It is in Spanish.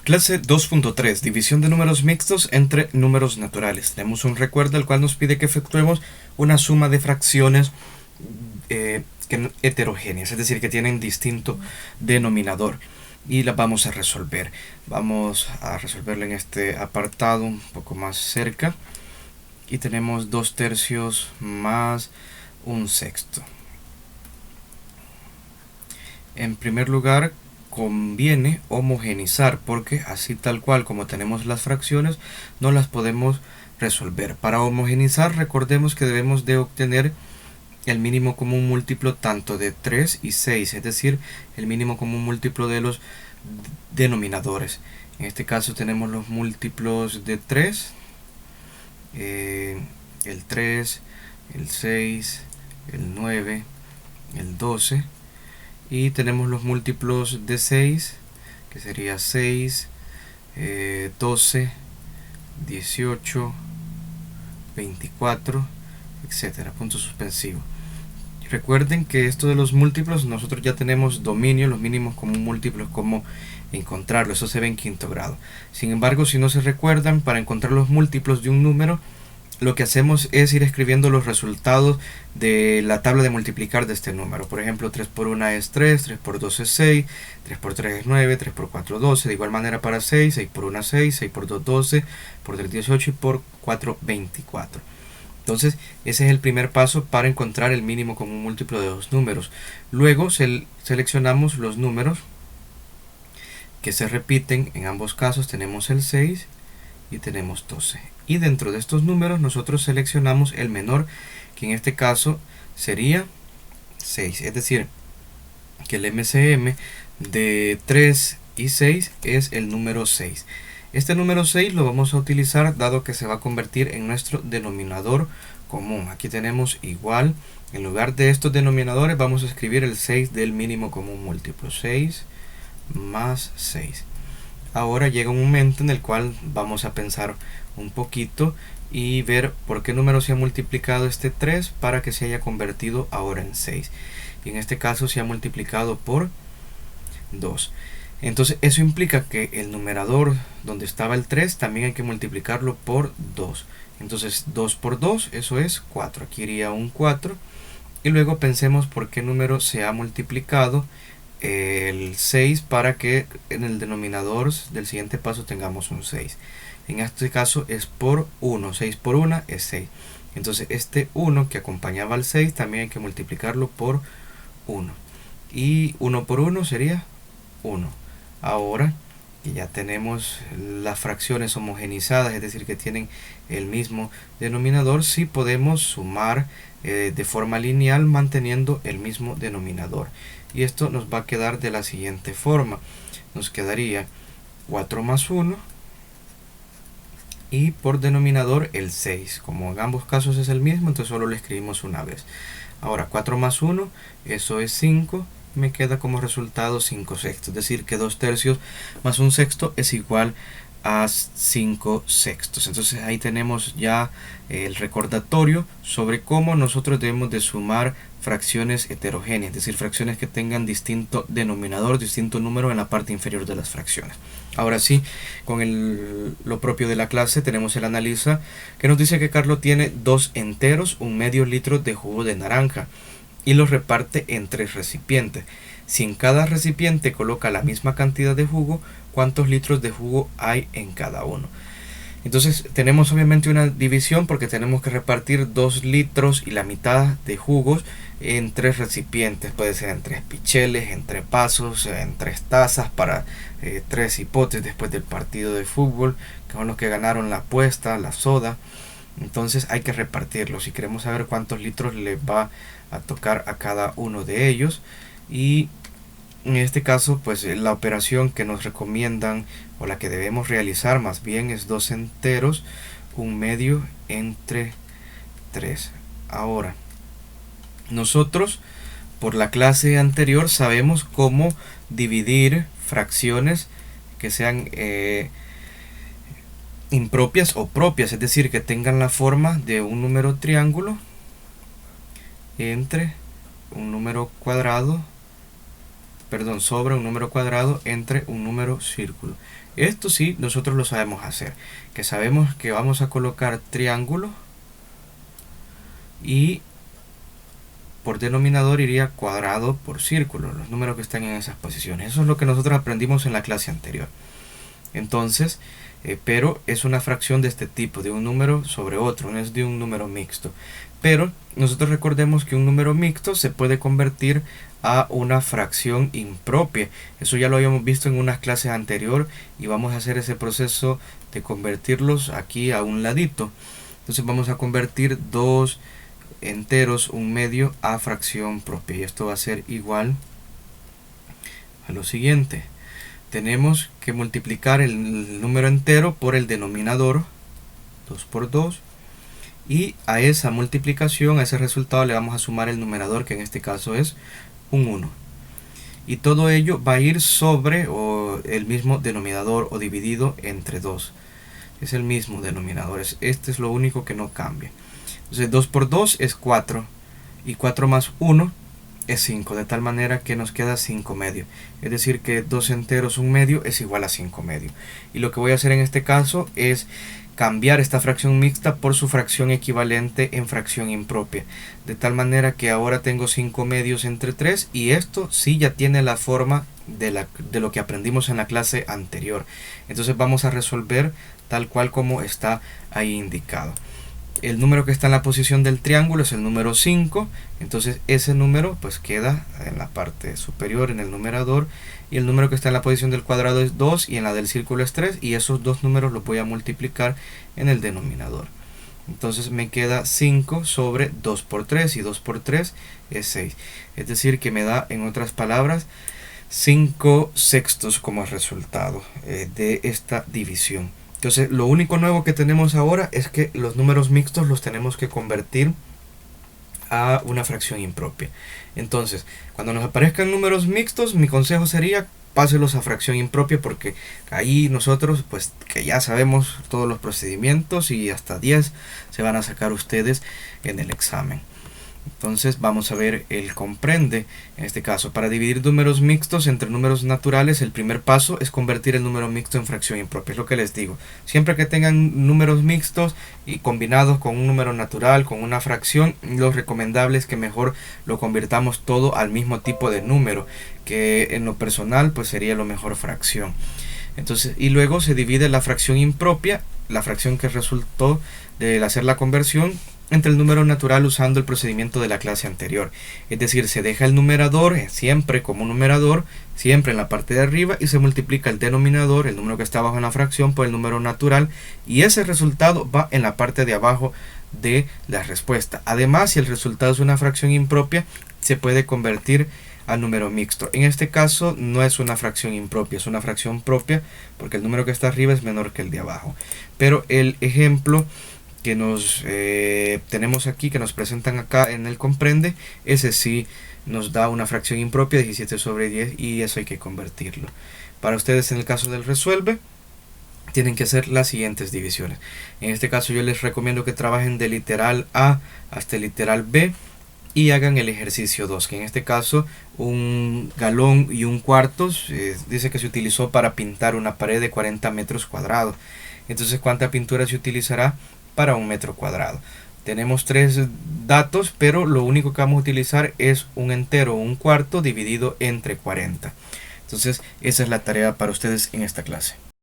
Clase 2.3. División de números mixtos entre números naturales. Tenemos un recuerdo el cual nos pide que efectuemos una suma de fracciones heterogéneas, es decir, que tienen distinto denominador. Y las vamos a resolver. Vamos a resolverlo en este apartado un poco más cerca. Y tenemos 2/3 más 1/6. En primer lugar, conviene homogenizar, porque así tal cual como tenemos las fracciones no las podemos resolver. Para homogenizar, recordemos que debemos de obtener el mínimo común múltiplo tanto de 3 y 6, es decir, el mínimo común múltiplo de los denominadores. En este caso tenemos los múltiplos de 3, el 3, el 6, el 9, el 12. Y tenemos los múltiplos de 6, que sería 6, 12, 18, 24, etcétera. Punto suspensivo. Recuerden que esto de los múltiplos, nosotros ya tenemos dominio, los mínimos común múltiplos, cómo encontrarlo. Eso se ve en quinto grado. Sin embargo, si no se recuerdan, para encontrar los múltiplos de un número, lo que hacemos es ir escribiendo los resultados de la tabla de multiplicar de este número. Por ejemplo, 3 por 1 es 3, 3 por 2 es 6, 3 por 3 es 9, 3 por 4 es 12. De igual manera para 6, 6 por 1 es 6, 6 por 2 es 12, por 3 es 18 y por 4 24. Entonces, ese es el primer paso para encontrar el mínimo común múltiplo de dos números. Luego seleccionamos los números que se repiten en ambos casos. Tenemos el 6 y tenemos 12. Y dentro de estos números nosotros seleccionamos el menor, que en este caso sería 6. Es decir, que el MCM de 3 y 6 es el número 6. Este número 6 lo vamos a utilizar dado que se va a convertir en nuestro denominador común. Aquí tenemos igual, en lugar de estos denominadores vamos a escribir el 6 del mínimo común múltiplo. 6 más 6. Ahora llega un momento en el cual vamos a pensar un poquito y ver por qué número se ha multiplicado este 3 para que se haya convertido ahora en 6. Y en este caso se ha multiplicado por 2. Entonces eso implica que el numerador donde estaba el 3 también hay que multiplicarlo por 2. Entonces 2 por 2, eso es 4. Aquí iría un 4. Y luego pensemos por qué número se ha multiplicado el 6 para que en el denominador del siguiente paso tengamos un 6. En este caso es por 1. 6 por 1 es 6. Entonces este 1 que acompañaba al 6 también hay que multiplicarlo por 1. Y 1 por 1 sería 1. Ahora que ya tenemos las fracciones homogenizadas, es decir, que tienen el mismo denominador, sí podemos sumar de forma lineal manteniendo el mismo denominador. Y esto nos va a quedar de la siguiente forma. Nos quedaría 4 más 1 y por denominador el 6. Como en ambos casos es el mismo, entonces solo lo escribimos una vez. Ahora 4 más 1, eso es 5. Me queda como resultado 5 sextos. Es decir, que 2/3 más 1/6 es igual a 5 sextos. Entonces ahí tenemos ya el recordatorio sobre cómo nosotros debemos de sumar fracciones heterogéneas, es decir, fracciones que tengan distinto denominador, distinto número en la parte inferior de las fracciones. Ahora sí, con lo propio de la clase tenemos el analiza, que nos dice que Carlos tiene 2 enteros, un medio litro de jugo de naranja y los reparte en 3 recipientes. Si en cada recipiente coloca la misma cantidad de jugo, ¿cuántos litros de jugo hay en cada uno? Entonces tenemos obviamente una división porque tenemos que repartir 2 litros y la mitad de jugos en 3 recipientes. Puede ser en 3 picheles, en 3 vasos, en 3 tazas para 3 hipotes después del partido de fútbol, que son los que ganaron la apuesta, la soda. Entonces hay que repartirlos si queremos saber cuántos litros le va a tocar a cada uno de ellos. Y en este caso, pues la operación que nos recomiendan o la que debemos realizar más bien es 2 enteros, un medio entre 3. Ahora, nosotros por la clase anterior sabemos cómo dividir fracciones que sean impropias o propias, es decir, que tengan la forma de un número triángulo entre un número cuadrado sobre un número cuadrado entre un número círculo. Esto sí, nosotros lo sabemos hacer, que sabemos que vamos a colocar triángulo y por denominador iría cuadrado por círculo, los números que están en esas posiciones. Eso es lo que nosotros aprendimos en la clase anterior. Entonces, pero es una fracción de este tipo, de un número sobre otro, no es de un número mixto. Pero nosotros recordemos que un número mixto se puede convertir a una fracción impropia. Eso ya lo habíamos visto en unas clases anterior y vamos a hacer ese proceso de convertirlos aquí a un ladito. Entonces vamos a convertir dos enteros, un medio, a fracción propia, y esto va a ser igual a lo siguiente. Tenemos que multiplicar el número entero por el denominador, 2 por 2, y a esa multiplicación, a ese resultado, le vamos a sumar el numerador, que en este caso es un 1. Y todo ello va a ir sobre el mismo denominador o dividido entre 2. Es el mismo denominador, este es lo único que no cambia. Entonces 2 por 2 es 4 y 4 más 1 es 5, de tal manera que nos queda 5 medio. Es decir que 2 enteros, un medio es igual a 5 medio. Y lo que voy a hacer en este caso es cambiar esta fracción mixta por su fracción equivalente en fracción impropia. De tal manera que ahora tengo 5 medios entre 3 y esto sí ya tiene la forma de lo que aprendimos en la clase anterior. Entonces vamos a resolver tal cual como está ahí indicado. El número que está en la posición del triángulo es el número 5, entonces ese número pues queda en la parte superior en el numerador, y el número que está en la posición del cuadrado es 2 y en la del círculo es 3, y esos dos números los voy a multiplicar en el denominador. Entonces me queda 5 sobre 2 por 3 y 2 por 3 es 6, es decir que me da, en otras palabras, 5 sextos como resultado de esta división. Entonces lo único nuevo que tenemos ahora es que los números mixtos los tenemos que convertir a una fracción impropia. Entonces cuando nos aparezcan números mixtos, mi consejo sería páselos a fracción impropia, porque ahí nosotros pues que ya sabemos todos los procedimientos y hasta 10 se van a sacar ustedes en el examen. Entonces vamos a ver el comprende. En este caso, para dividir números mixtos entre números naturales, el primer paso es convertir el número mixto en fracción impropia. Es lo que les digo. Siempre que tengan números mixtos y combinados con un número natural, con una fracción, lo recomendable es que mejor lo convirtamos todo al mismo tipo de número, que en lo personal pues sería lo mejor fracción. Entonces, y luego se divide la fracción impropia, la fracción que resultó de hacer la conversión, entre el número natural usando el procedimiento de la clase anterior. Es decir, se deja el numerador siempre como numerador, siempre en la parte de arriba, y se multiplica el denominador, el número que está abajo en la fracción, por el número natural, y ese resultado va en la parte de abajo de la respuesta. Además, si el resultado es una fracción impropia, se puede convertir a número mixto. En este caso no es una fracción impropia, es una fracción propia, porque el número que está arriba es menor que el de abajo. Pero el ejemplo que nos tenemos aquí, que nos presentan acá en el comprende, ese sí nos da una fracción impropia, 17 sobre 10, y eso hay que convertirlo. Para ustedes, en el caso del resuelve, tienen que hacer las siguientes divisiones. En este caso yo les recomiendo que trabajen de literal A hasta el literal B y hagan el ejercicio 2, que en este caso un galón y un cuarto dice que se utilizó para pintar una pared de 40 metros cuadrados. Entonces, ¿cuánta pintura se utilizará para un metro cuadrado? Tenemos tres datos, pero lo único que vamos a utilizar es un entero, un cuarto, dividido entre 40. Entonces, esa es la tarea para ustedes en esta clase.